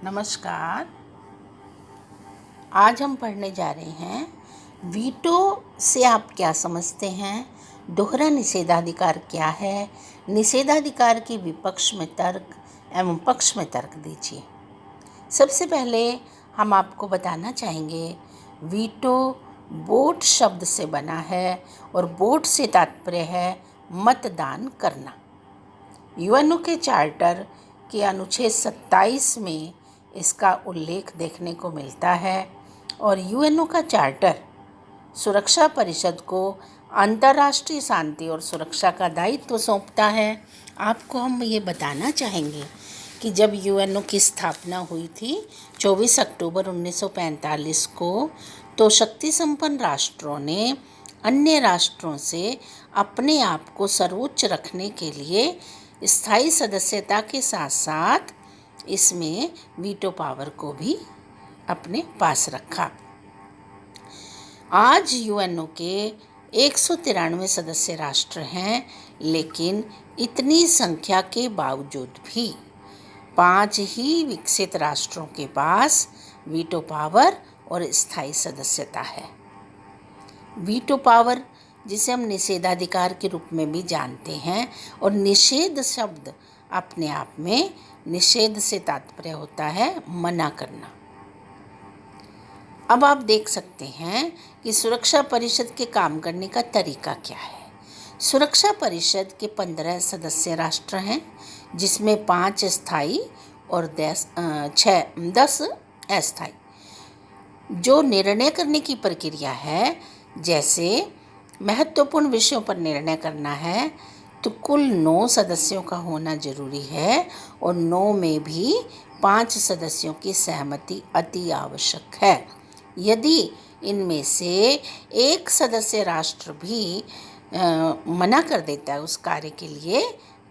नमस्कार। आज हम पढ़ने जा रहे हैं वीटो से आप क्या समझते हैं, दोहरा निषेधाधिकार क्या है, निषेधाधिकार के विपक्ष में तर्क एवं पक्ष में तर्क दीजिए। सबसे पहले हम आपको बताना चाहेंगे वीटो वोट शब्द से बना है और वोट से तात्पर्य है मतदान करना। यूएनओ के चार्टर के अनुच्छेद 27 में इसका उल्लेख देखने को मिलता है और यूएनओ का चार्टर सुरक्षा परिषद को अंतर्राष्ट्रीय शांति और सुरक्षा का दायित्व सौंपता है। आपको हम ये बताना चाहेंगे कि जब यूएनओ की स्थापना हुई थी 24 अक्टूबर 1945 को, तो शक्ति संपन्न राष्ट्रों ने अन्य राष्ट्रों से अपने आप को सर्वोच्च रखने के लिए स्थायी सदस्यता के साथ साथ इसमें वीटो पावर को भी अपने पास रखा। आज यूएनओ के 193 सदस्य राष्ट्र हैं, लेकिन इतनी संख्या के बावजूद भी 5 ही विकसित राष्ट्रों के पास वीटो पावर और स्थायी सदस्यता है। वीटो पावर, जिसे हम निषेधाधिकार के रूप में भी जानते हैं, और निषेध शब्द अपने आप में निषेध से तात्पर्य होता है मना करना। अब आप देख सकते हैं कि सुरक्षा परिषद के काम करने का तरीका क्या है। सुरक्षा परिषद के 15 सदस्य राष्ट्र हैं, जिसमें 5 स्थायी और 10 अस्थायी। जो निर्णय करने की प्रक्रिया है, जैसे महत्वपूर्ण विषयों पर निर्णय करना है, तो कुल 9 सदस्यों का होना जरूरी है और 9 में भी 5 सदस्यों की सहमति अति आवश्यक है। यदि इनमें से एक सदस्य राष्ट्र भी मना कर देता है उस कार्य के लिए,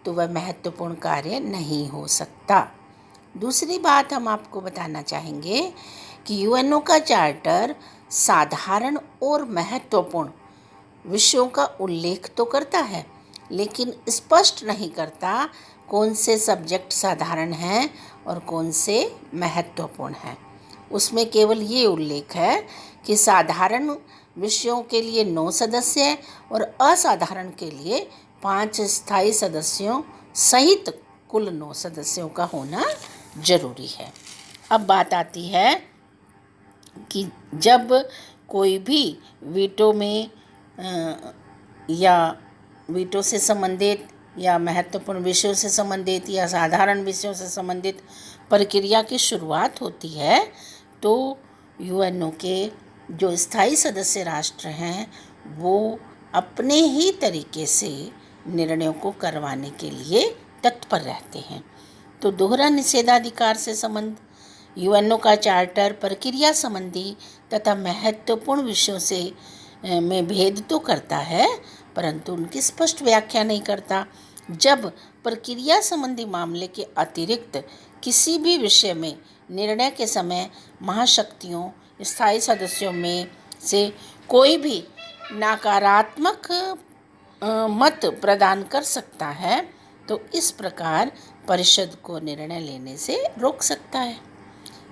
तो वह महत्वपूर्ण कार्य नहीं हो सकता। दूसरी बात हम आपको बताना चाहेंगे कि यूएनओ का चार्टर साधारण और महत्वपूर्ण विषयों का उल्लेख तो करता है, लेकिन स्पष्ट नहीं करता कौन से सब्जेक्ट साधारण हैं और कौन से महत्वपूर्ण हैं। उसमें केवल ये उल्लेख है कि साधारण विषयों के लिए 9 सदस्य और असाधारण के लिए 5 स्थायी सदस्यों सहित कुल 9 सदस्यों का होना जरूरी है। अब बात आती है कि जब कोई भी वीटो में या वीटो से संबंधित या महत्वपूर्ण विषयों से संबंधित या साधारण विषयों से संबंधित प्रक्रिया की शुरुआत होती है, तो यूएनओ के जो स्थायी सदस्य राष्ट्र हैं वो अपने ही तरीके से निर्णयों को करवाने के लिए तत्पर रहते हैं। तो दोहरा निषेधाधिकार से संबंध यूएनओ का चार्टर प्रक्रिया संबंधी तथा महत्वपूर्ण विषयों से में भेद तो करता है, परंतु उनकी स्पष्ट व्याख्या नहीं करता। जब प्रक्रिया संबंधी मामले के अतिरिक्त किसी भी विषय में निर्णय के समय महाशक्तियों स्थायी सदस्यों में से कोई भी नकारात्मक मत प्रदान कर सकता है, तो इस प्रकार परिषद को निर्णय लेने से रोक सकता है।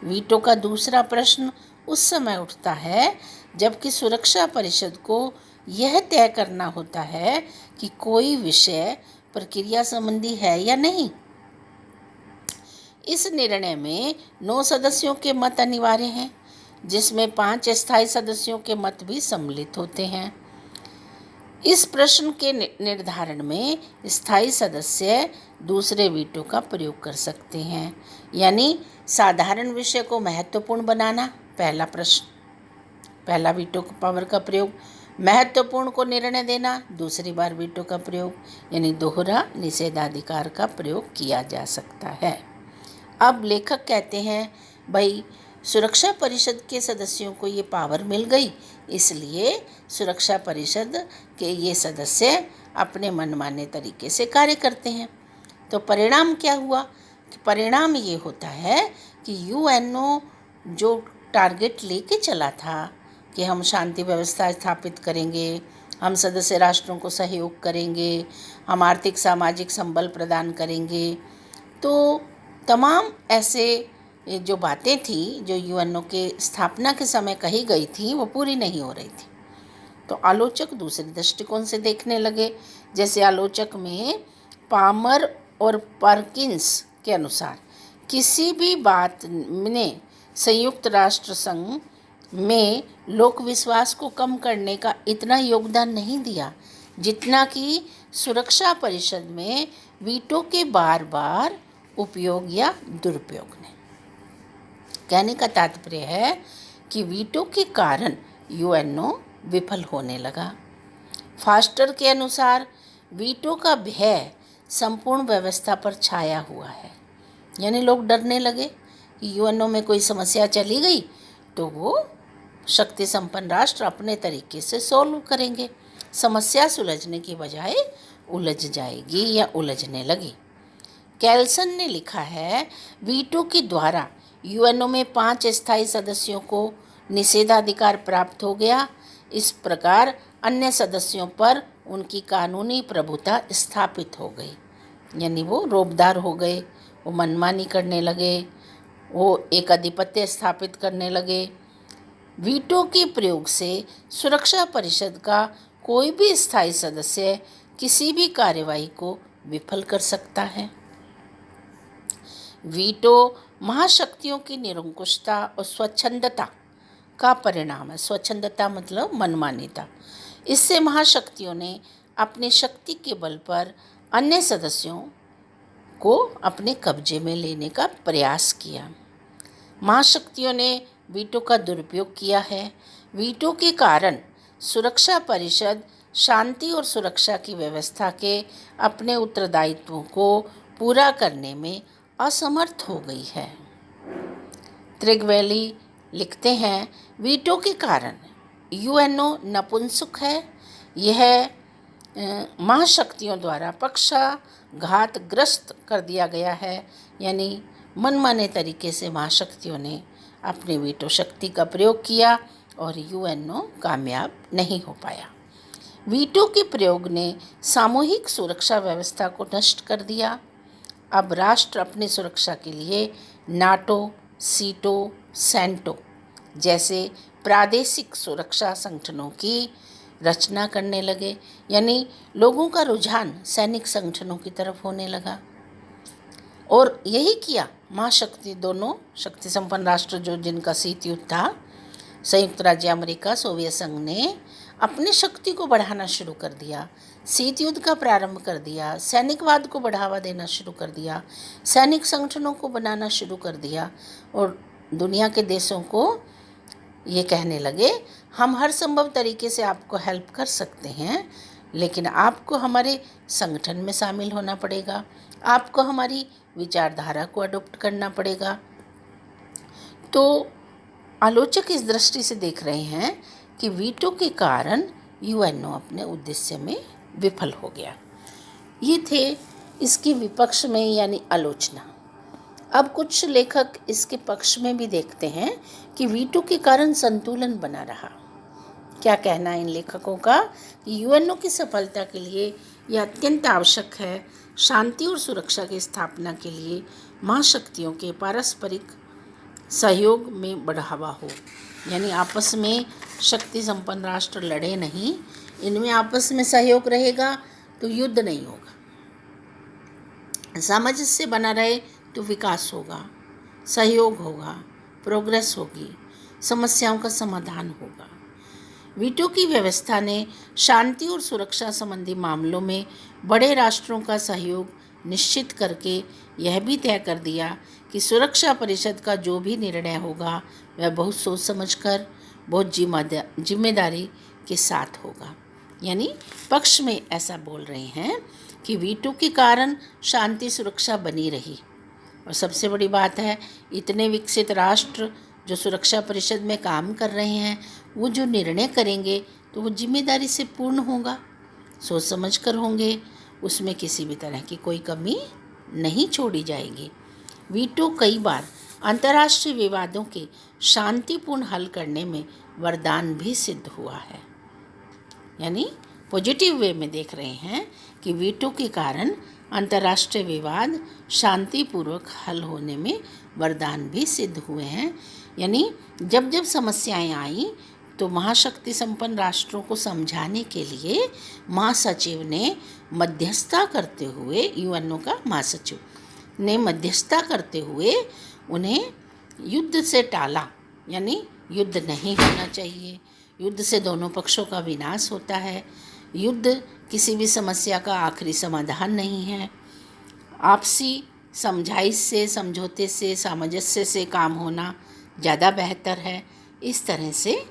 वीटो का दूसरा प्रश्न उस समय उठता है जबकि सुरक्षा परिषद को यह तय करना होता है कि कोई विषय प्रक्रिया संबंधी है या नहीं। इस निर्णय में 9 सदस्यों के मत अनिवार्य हैं, जिसमें 5 स्थायी सदस्यों के मत भी सम्मिलित होते हैं। इस प्रश्न के निर्धारण में स्थायी सदस्य दूसरे वीटो का प्रयोग कर सकते हैं, यानी साधारण विषय को महत्वपूर्ण बनाना पहला वीटो पावर का प्रयोग, महत्वपूर्ण को निर्णय देना दूसरी बार वीटो का प्रयोग, यानी दोहरा निषेधाधिकार का प्रयोग किया जा सकता है। अब लेखक कहते हैं भाई सुरक्षा परिषद के सदस्यों को ये पावर मिल गई, इसलिए सुरक्षा परिषद के ये सदस्य अपने मनमाने तरीके से कार्य करते हैं। तो परिणाम क्या हुआ? परिणाम ये होता है कि यूएनओ जो टारगेट लेके चला था कि हम शांति व्यवस्था स्थापित करेंगे, हम सदस्य राष्ट्रों को सहयोग करेंगे, हम आर्थिक सामाजिक संबल प्रदान करेंगे, तो तमाम ऐसे ये जो बातें थी जो यूएनओ के स्थापना के समय कही गई थी वो पूरी नहीं हो रही थी। तो आलोचक दूसरे दृष्टिकोण से देखने लगे। जैसे आलोचक में पामर और पर्किंस के अनुसार किसी भी बात ने संयुक्त राष्ट्र संघ में लोक विश्वास को कम करने का इतना योगदान नहीं दिया जितना कि सुरक्षा परिषद में वीटो के बार बार उपयोग या दुरुपयोग ने। कहने का तात्पर्य है कि वीटो के कारण यूएनओ विफल होने लगा। फास्टर के अनुसार वीटो का भय संपूर्ण व्यवस्था पर छाया हुआ है, यानी लोग डरने लगे कि यूएनओ में कोई समस्या चली गई तो वो शक्ति संपन्न राष्ट्र अपने तरीके से सॉल्व करेंगे, समस्या सुलझने की बजाय उलझ जाएगी या उलझने लगी। कैल्सन ने लिखा है, वीटो के द्वारा यूएनओ में 5 स्थायी सदस्यों को निषेधाधिकार प्राप्त हो गया। इस प्रकार अन्य सदस्यों पर उनकी कानूनी प्रभुता स्थापित हो गई, यानी वो रोबदार हो गए, वो मनमानी करने लगे, वो एक आधिपत्य स्थापित करने लगे। वीटो के प्रयोग से सुरक्षा परिषद का कोई भी स्थायी सदस्य किसी भी कार्यवाही को विफल कर सकता है। वीटो महाशक्तियों की निरंकुशता और स्वच्छंदता का परिणाम है। स्वच्छंदता मतलब मनमानीता। इससे महाशक्तियों ने अपनी शक्ति के बल पर अन्य सदस्यों को अपने कब्जे में लेने का प्रयास किया। महाशक्तियों ने वीटो का दुरुपयोग किया है। वीटो के कारण सुरक्षा परिषद शांति और सुरक्षा की व्यवस्था के अपने उत्तरदायित्वों को पूरा करने में असमर्थ हो गई है। त्रिगवेली लिखते हैं, वीटो के कारण यूएनओ नपुंसक है। यह महाशक्तियों द्वारा पक्षाघातग्रस्त कर दिया गया है, यानी मनमाने तरीके से महाशक्तियों ने अपनी वीटो शक्ति का प्रयोग किया और यूएनओ कामयाब नहीं हो पाया। वीटो के प्रयोग ने सामूहिक सुरक्षा व्यवस्था को नष्ट कर दिया। अब राष्ट्र अपनी सुरक्षा के लिए नाटो, सीटो, सेंटो जैसे प्रादेशिक सुरक्षा संगठनों की रचना करने लगे, यानी लोगों का रुझान सैनिक संगठनों की तरफ होने लगा। और यही किया महाशक्ति, दोनों शक्ति संपन्न राष्ट्र जो जिनका शीत युद्ध था, संयुक्त राज्य अमेरिका, सोवियत संघ ने अपनी शक्ति को बढ़ाना शुरू कर दिया, शीत युद्ध का प्रारंभ कर दिया, सैनिकवाद को बढ़ावा देना शुरू कर दिया, सैनिक संगठनों को बनाना शुरू कर दिया और दुनिया के देशों को ये कहने लगे, हम हर संभव तरीके से आपको हेल्प कर सकते हैं, लेकिन आपको हमारे संगठन में शामिल होना पड़ेगा, आपको हमारी विचारधारा को अडॉप्ट करना पड़ेगा। तो आलोचक इस दृष्टि से देख रहे हैं कि वीटो के कारण यूएनओ अपने उद्देश्य में विफल हो गया। ये थे इसके विपक्ष में यानी आलोचना। अब कुछ लेखक इसके पक्ष में भी देखते हैं कि वीटो के कारण संतुलन बना रहा। क्या कहना है इन लेखकों का कि यूएनओ की सफलता के लिए यह अत्यंत आवश्यक है, शांति और सुरक्षा की स्थापना के लिए महाशक्तियों के पारस्परिक सहयोग में बढ़ावा हो, यानी आपस में शक्ति संपन्न राष्ट्र लड़े नहीं, इनमें आपस में सहयोग रहेगा तो युद्ध नहीं होगा, सामंजस्य बना रहे तो विकास होगा, सहयोग होगा, प्रोग्रेस होगी, समस्याओं का समाधान होगा। वीटो की व्यवस्था ने शांति और सुरक्षा संबंधी मामलों में बड़े राष्ट्रों का सहयोग निश्चित करके यह भी तय कर दिया कि सुरक्षा परिषद का जो भी निर्णय होगा वह बहुत सोच समझकर, बहुत जिम्मेदारी के साथ होगा। यानी पक्ष में ऐसा बोल रहे हैं कि वीटो के कारण शांति सुरक्षा बनी रही। और सबसे बड़ी बात है, इतने विकसित राष्ट्र जो सुरक्षा परिषद में काम कर रहे हैं, वो जो निर्णय करेंगे तो वो जिम्मेदारी से पूर्ण होगा, सोच समझ कर होंगे, उसमें किसी भी तरह की कोई कमी नहीं छोड़ी जाएगी। वीटो कई बार अंतर्राष्ट्रीय विवादों के शांतिपूर्ण हल करने में वरदान भी सिद्ध हुआ है। यानी पॉजिटिव वे में देख रहे हैं कि वीटो के कारण अंतर्राष्ट्रीय विवाद शांतिपूर्वक हल होने में वरदान भी सिद्ध हुए हैं। यानी जब जब समस्याएं आई तो महाशक्ति संपन्न राष्ट्रों को समझाने के लिए महासचिव ने मध्यस्थता करते हुए, यूएनओ का महासचिव ने मध्यस्थता करते हुए उन्हें युद्ध से टाला। यानी युद्ध नहीं होना चाहिए, युद्ध से दोनों पक्षों का विनाश होता है, युद्ध किसी भी समस्या का आखिरी समाधान नहीं है, आपसी समझाइश से, समझौते से, सामंजस्य से काम होना ज़्यादा बेहतर है। इस तरह से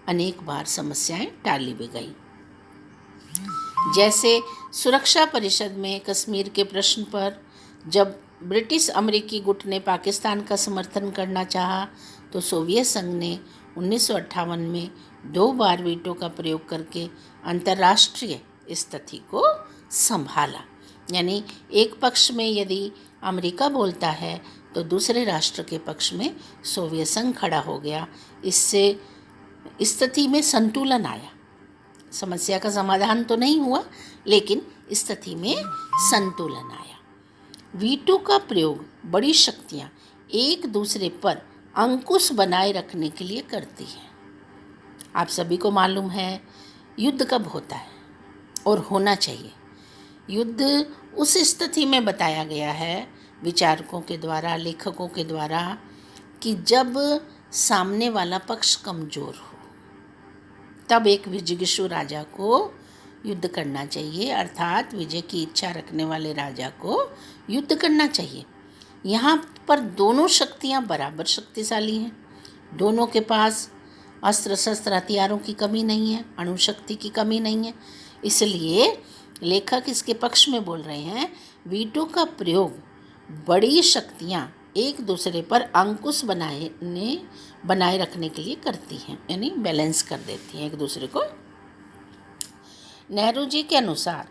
अनेक बार समस्याएं टाली भी गई। जैसे सुरक्षा परिषद में कश्मीर के प्रश्न पर जब ब्रिटिश अमेरिकी गुट ने पाकिस्तान का समर्थन करना चाहा तो सोवियत संघ ने 1958 में 2 बार वीटो का प्रयोग करके अंतर्राष्ट्रीय स्थिति को संभाला। यानी एक पक्ष में यदि अमेरिका बोलता है तो दूसरे राष्ट्र के पक्ष में सोवियत संघ खड़ा हो गया। इससे स्थिति में संतुलन आया। समस्या का समाधान तो नहीं हुआ, लेकिन स्थिति में संतुलन आया। वीटो का प्रयोग बड़ी शक्तियाँ एक दूसरे पर अंकुश बनाए रखने के लिए करती हैं। आप सभी को मालूम है युद्ध कब होता है और होना चाहिए। युद्ध उस स्थिति में बताया गया है विचारकों के द्वारा, लेखकों के द्वारा, कि जब सामने वाला पक्ष कमज़ोर हो, तब एक विजिगीषु राजा को युद्ध करना चाहिए, अर्थात विजय की इच्छा रखने वाले राजा को युद्ध करना चाहिए। यहाँ पर दोनों शक्तियाँ बराबर शक्तिशाली हैं, दोनों के पास अस्त्र शस्त्र हथियारों की कमी नहीं है, अणुशक्ति की कमी नहीं है। इसलिए लेखक इसके पक्ष में बोल रहे हैं वीटो का प्रयोग बड़ी शक्तियाँ एक दूसरे पर अंकुश बनाए रखने के लिए करती हैं, यानी बैलेंस कर देती हैं एक दूसरे को। नेहरू जी के अनुसार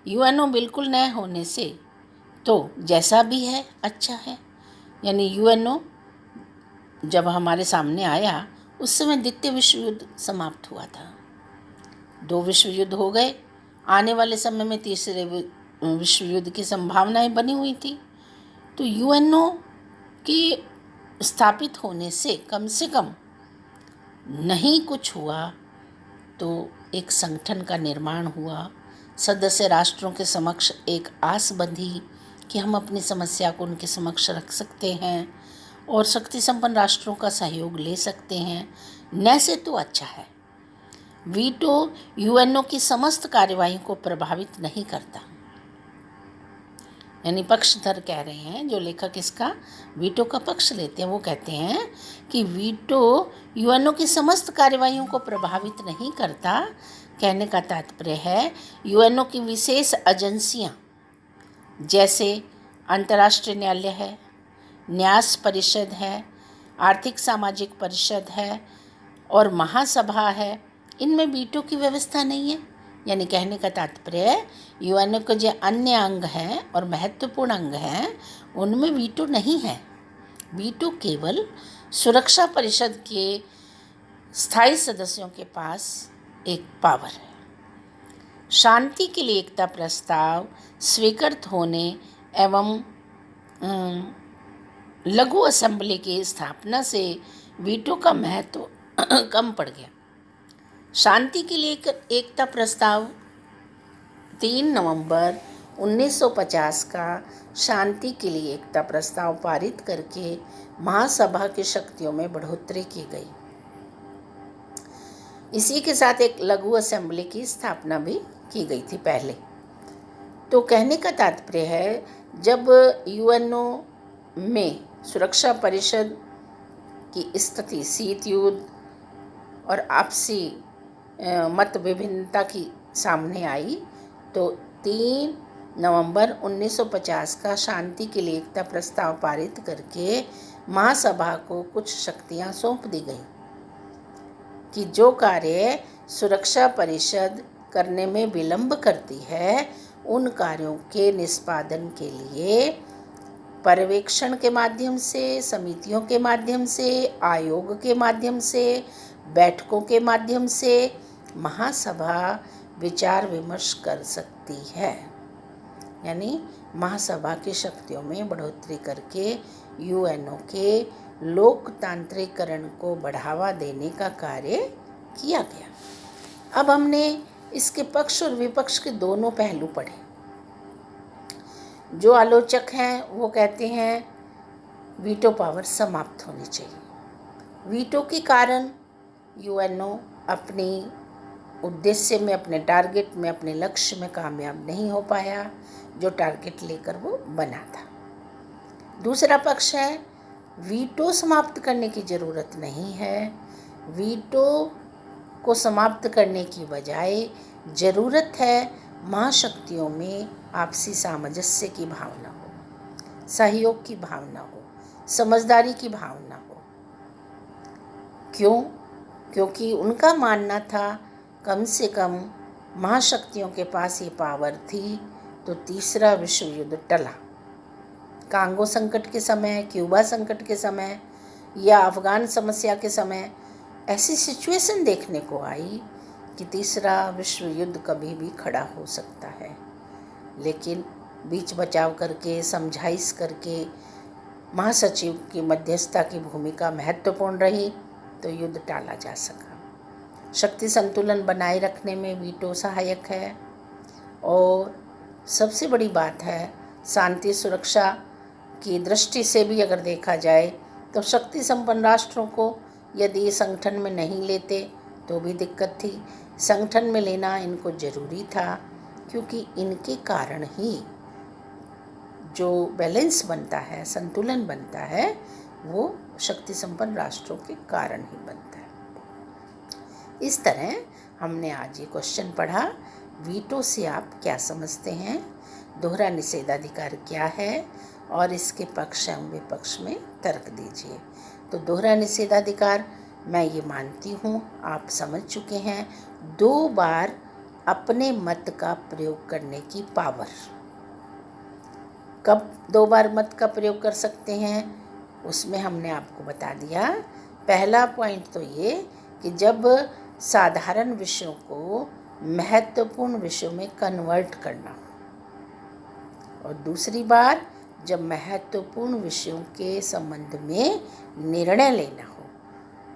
यूएनओ बिल्कुल न होने से तो जैसा भी है अच्छा है। यानी यूएनओ जब हमारे सामने आया उस समय द्वितीय विश्व युद्ध समाप्त हुआ था, 2 विश्व युद्ध हो गए, आने वाले समय में तीसरे विश्व युद्ध की संभावनाएं बनी हुई थी। तो यूएनओ की स्थापित होने से कम नहीं कुछ हुआ तो एक संगठन का निर्माण हुआ, सदस्य राष्ट्रों के समक्ष एक आस बंधी कि हम अपनी समस्या को उनके समक्ष रख सकते हैं और शक्ति संपन्न राष्ट्रों का सहयोग ले सकते हैं। न से तो अच्छा है। वीटो यूएनओ की समस्त कार्यवाही को प्रभावित नहीं करता। यानी पक्षधर कह रहे हैं, जो लेखक इसका वीटो का पक्ष लेते हैं, वो कहते हैं कि वीटो यूएनओ की समस्त कार्यवाहियों को प्रभावित नहीं करता। कहने का तात्पर्य है यूएनओ की विशेष एजेंसियां जैसे अंतर्राष्ट्रीय न्यायालय है, न्यास परिषद है, आर्थिक सामाजिक परिषद है और महासभा है, इनमें वीटो की व्यवस्था नहीं है। यानी कहने का तात्पर्य है यूएनओ के जो अन्य अंग हैं और महत्वपूर्ण अंग हैं उनमें वीटो नहीं है। वीटो केवल सुरक्षा परिषद के स्थायी सदस्यों के पास एक पावर है। शांति के लिए एकता प्रस्ताव स्वीकृत होने एवं लघु असेंबली की स्थापना से वीटो का महत्व कम पड़ गया। शांति के लिए एकता प्रस्ताव 3 नवंबर 1950 का शांति के लिए एकता प्रस्ताव पारित करके महासभा की शक्तियों में बढ़ोतरी की गई। इसी के साथ एक लघु असेंबली की स्थापना भी की गई थी पहले। तो कहने का तात्पर्य है जब यूएनओ में सुरक्षा परिषद की स्थिति शीत युद्ध और आपसी मत विभिन्नता की सामने आई तो 3 नवंबर 1950 का शांति के लिए एकता प्रस्ताव पारित करके महासभा को कुछ शक्तियां सौंप दी गई कि जो कार्य सुरक्षा परिषद करने में विलंब करती है उन कार्यों के निष्पादन के लिए पर्यवेक्षण के माध्यम से, समितियों के माध्यम से, आयोग के माध्यम से, बैठकों के माध्यम से महासभा विचार विमर्श कर सकती है। यानी महासभा की शक्तियों में बढ़ोतरी करके यूएनओ के लोकतांत्रिकरण को बढ़ावा देने का कार्य किया गया। अब हमने इसके पक्ष और विपक्ष के दोनों पहलू पढ़े। जो आलोचक हैं वो कहते हैं वीटो पावर समाप्त होनी चाहिए। वीटो के कारण यूएनओ अपनी उद्देश्य में, अपने टारगेट में, अपने लक्ष्य में कामयाब नहीं हो पाया जो टारगेट लेकर वो बना था। दूसरा पक्ष है वीटो समाप्त करने की ज़रूरत नहीं है। वीटो को समाप्त करने की बजाय ज़रूरत है महाशक्तियों में आपसी सामंजस्य की भावना हो, सहयोग की भावना हो, समझदारी की भावना हो। क्यों? क्योंकि उनका मानना था कम से कम महाशक्तियों के पास ये पावर थी तो तीसरा विश्व युद्ध टला। कांगो संकट के समय, क्यूबा संकट के समय या अफ़गान समस्या के समय ऐसी सिचुएशन देखने को आई कि तीसरा विश्व युद्ध कभी भी खड़ा हो सकता है, लेकिन बीच बचाव करके, समझाइश करके महासचिव की मध्यस्थता की भूमिका महत्वपूर्ण रही तो युद्ध टाला जा सका। शक्ति संतुलन बनाए रखने में वीटो सहायक है। और सबसे बड़ी बात है शांति सुरक्षा की दृष्टि से भी अगर देखा जाए तो शक्ति संपन्न राष्ट्रों को यदि संगठन में नहीं लेते तो भी दिक्कत थी। संगठन में लेना इनको ज़रूरी था क्योंकि इनके कारण ही जो बैलेंस बनता है, संतुलन बनता है, वो शक्ति संपन्न राष्ट्रों के कारण ही बनता है। इस तरह हमने आज ये क्वेश्चन पढ़ा, वीटो से आप क्या समझते हैं, दोहरा निषेधाधिकार क्या है और इसके पक्ष एवं विपक्ष में तर्क दीजिए। तो दोहरा निषेधाधिकार मैं ये मानती हूँ आप समझ चुके हैं, 2 बार अपने मत का प्रयोग करने की पावर। कब 2 बार मत का प्रयोग कर सकते हैं उसमें हमने आपको बता दिया। पहला पॉइंट तो ये कि जब साधारण विषयों को महत्वपूर्ण विषयों में कन्वर्ट करना हो, और दूसरी बार जब महत्वपूर्ण विषयों के संबंध में निर्णय लेना हो,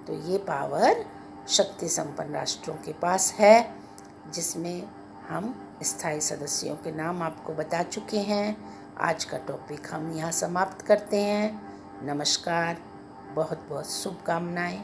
तो ये पावर शक्ति संपन्न राष्ट्रों के पास है, जिसमें हम स्थायी सदस्यों के नाम आपको बता चुके हैं। आज का टॉपिक हम यहाँ समाप्त करते हैं। नमस्कार, बहुत बहुत शुभकामनाएं।